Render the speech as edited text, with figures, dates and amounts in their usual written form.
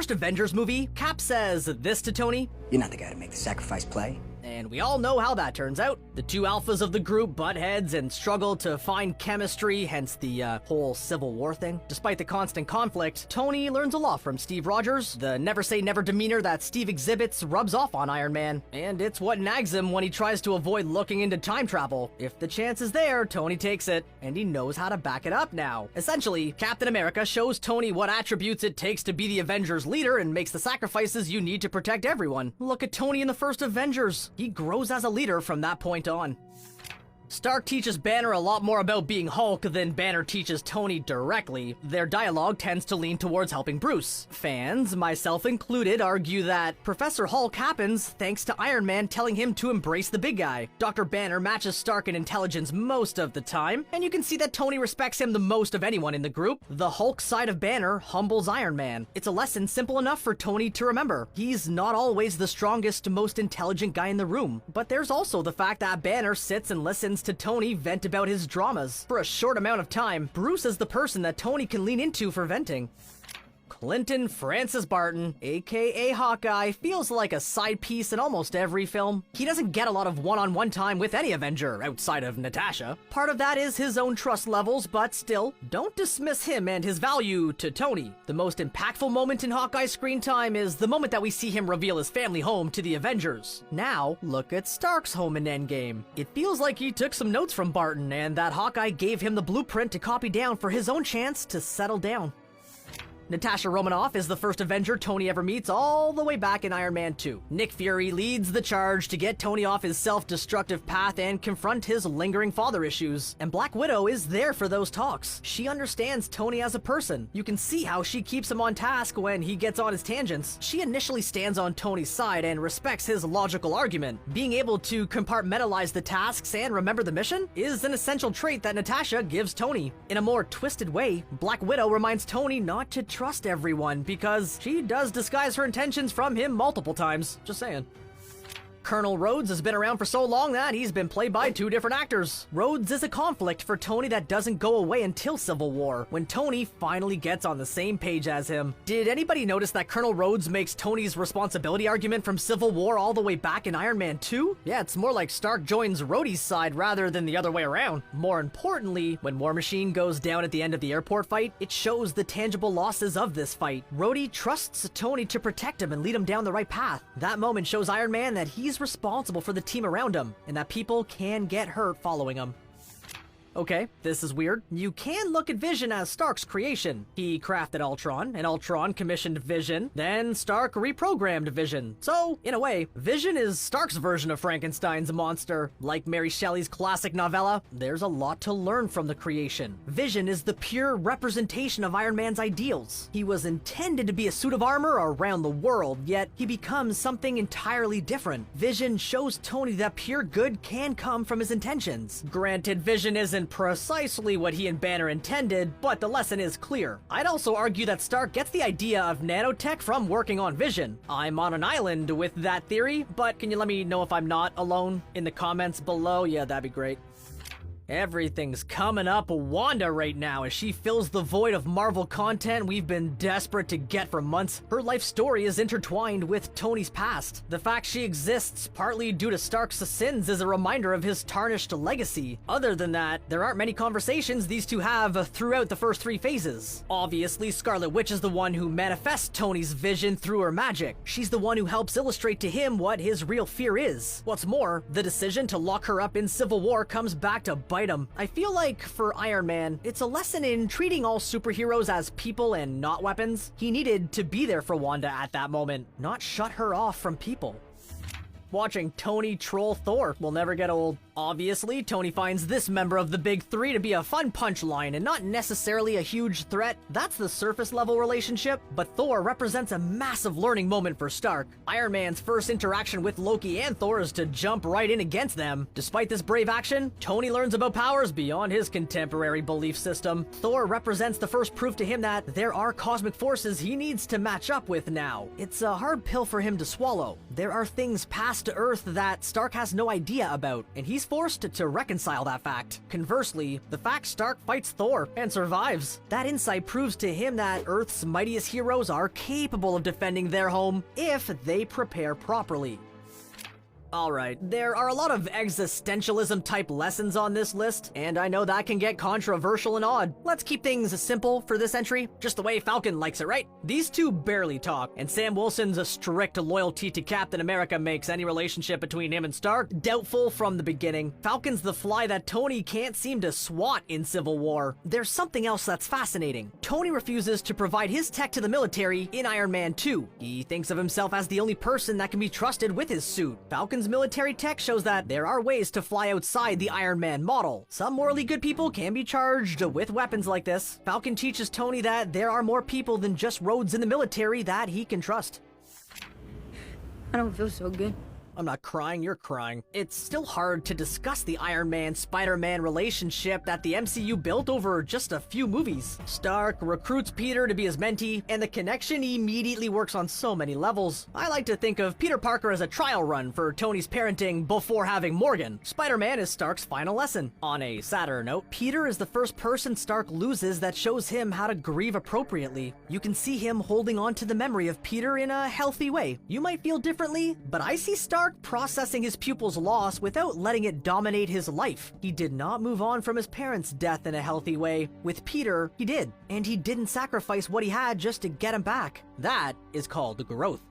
first Avengers movie, Cap says this to Tony: "You're not the guy to make the sacrifice play." And we all know how that turns out. The two alphas of the group butt heads and struggle to find chemistry, hence the whole Civil War thing. Despite the constant conflict, Tony learns a lot from Steve Rogers. The never say never demeanor that Steve exhibits rubs off on Iron Man, and it's what nags him when he tries to avoid looking into time travel. If the chance is there, Tony takes it, and he knows how to back it up now. Essentially, Captain America shows Tony what attributes it takes to be the Avengers leader and makes the sacrifices you need to protect everyone. Look at Tony in the first Avengers. He grows as a leader from that point on. Stark teaches Banner a lot more about being Hulk than Banner teaches Tony directly. Their dialogue tends to lean towards helping Bruce. Fans, myself included, argue that Professor Hulk happens thanks to Iron Man telling him to embrace the big guy. Dr. Banner matches Stark in intelligence most of the time, and you can see that Tony respects him the most of anyone in the group. The Hulk side of Banner humbles Iron Man. It's a lesson simple enough for Tony to remember. He's not always the strongest, most intelligent guy in the room, but there's also the fact that Banner sits and listens to Tony vent about his dramas. For a short amount of time, Bruce is the person that Tony can lean into for venting. Clinton Francis Barton, aka Hawkeye, feels like a side piece in almost every film. He doesn't get a lot of one-on-one time with any Avenger outside of Natasha. Part of that is his own trust levels, but still, don't dismiss him and his value to Tony. The most impactful moment in Hawkeye's screen time is the moment that we see him reveal his family home to the Avengers. Now, look at Stark's home in Endgame. It feels like he took some notes from Barton and that Hawkeye gave him the blueprint to copy down for his own chance to settle down. Natasha Romanoff is the first Avenger Tony ever meets all the way back in Iron Man 2. Nick Fury leads the charge to get Tony off his self-destructive path and confront his lingering father issues. And Black Widow is there for those talks. She understands Tony as a person. You can see how she keeps him on task when he gets on his tangents. She initially stands on Tony's side and respects his logical argument. Being able to compartmentalize the tasks and remember the mission is an essential trait that Natasha gives Tony. In a more twisted way, Black Widow reminds Tony not to trust everyone because she does disguise her intentions from him multiple times. Just saying. Colonel Rhodes has been around for so long that he's been played by two different actors. Rhodes is a conflict for Tony that doesn't go away until Civil War, when Tony finally gets on the same page as him. Did anybody notice that Colonel Rhodes makes Tony's responsibility argument from Civil War all the way back in Iron Man 2? Yeah, it's more like Stark joins Rhodey's side rather than the other way around. More importantly, when War Machine goes down at the end of the airport fight, it shows the tangible losses of this fight. Rhodey trusts Tony to protect him and lead him down the right path. That moment shows Iron Man that he's responsible for the team around him, and that people can get hurt following him. Okay, this is weird. You can look at Vision as Stark's creation. He crafted Ultron, and Ultron commissioned Vision, then Stark reprogrammed Vision. So, in a way, Vision is Stark's version of Frankenstein's monster. Like Mary Shelley's classic novella, there's a lot to learn from the creation. Vision is the pure representation of Iron Man's ideals. He was intended to be a suit of armor around the world, yet he becomes something entirely different. Vision shows Tony that pure good can come from his intentions. Granted, Vision isn't precisely what he and Banner intended, but the lesson is clear. I'd also argue that Stark gets the idea of nanotech from working on Vision. I'm on an island with that theory, but can you let me know if I'm not alone in the comments below? Yeah, that'd be great. Everything's coming up Wanda right now as she fills the void of Marvel content we've been desperate to get for months. Her life story is intertwined with Tony's past. The fact she exists partly due to Stark's sins is a reminder of his tarnished legacy. Other than that, there aren't many conversations these two have throughout the first three phases. Obviously, Scarlet Witch is the one who manifests Tony's vision through her magic. She's the one who helps illustrate to him what his real fear is. What's more, the decision to lock her up in Civil War comes back to bite him. I feel like, for Iron Man, it's a lesson in treating all superheroes as people and not weapons. He needed to be there for Wanda at that moment, not shut her off from people. Watching Tony troll Thor will never get old. Obviously, Tony finds this member of the Big Three to be a fun punchline and not necessarily a huge threat. That's the surface level relationship, but Thor represents a massive learning moment for Stark. Iron Man's first interaction with Loki and Thor is to jump right in against them. Despite this brave action, Tony learns about powers beyond his contemporary belief system. Thor represents the first proof to him that there are cosmic forces he needs to match up with now. It's a hard pill for him to swallow. There are things past lost to Earth that Stark has no idea about, and he's forced to reconcile that fact. Conversely, the fact Stark fights Thor and survives. That insight proves to him that Earth's mightiest heroes are capable of defending their home if they prepare properly. Alright, there are a lot of existentialism type lessons on this list, and I know that can get controversial and odd. Let's keep things simple for this entry, just the way Falcon likes it, right? These two barely talk, and Sam Wilson's strict loyalty to Captain America makes any relationship between him and Stark doubtful from the beginning. Falcon's the fly that Tony can't seem to swat in Civil War. There's something else that's fascinating. Tony refuses to provide his tech to the military in Iron Man 2. He thinks of himself as the only person that can be trusted with his suit. Falcon's military tech shows that there are ways to fly outside the Iron Man model. Some morally good people can be charged with weapons like this. Falcon teaches Tony that there are more people than just roads in the military that he can trust. I don't feel so good. I'm not crying, you're crying. It's still hard to discuss the Iron Man-Spider-Man relationship that the MCU built over just a few movies. Stark recruits Peter to be his mentee, and the connection immediately works on so many levels. I like to think of Peter Parker as a trial run for Tony's parenting before having Morgan. Spider-Man is Stark's final lesson. On a sadder note, Peter is the first person Stark loses that shows him how to grieve appropriately. You can see him holding on to the memory of Peter in a healthy way. You might feel differently, but I see Stark processing his pupil's loss without letting it dominate his life. He did not move on from his parents' death in a healthy way. With Peter, he did, and he didn't sacrifice what he had just to get him back. That is called growth.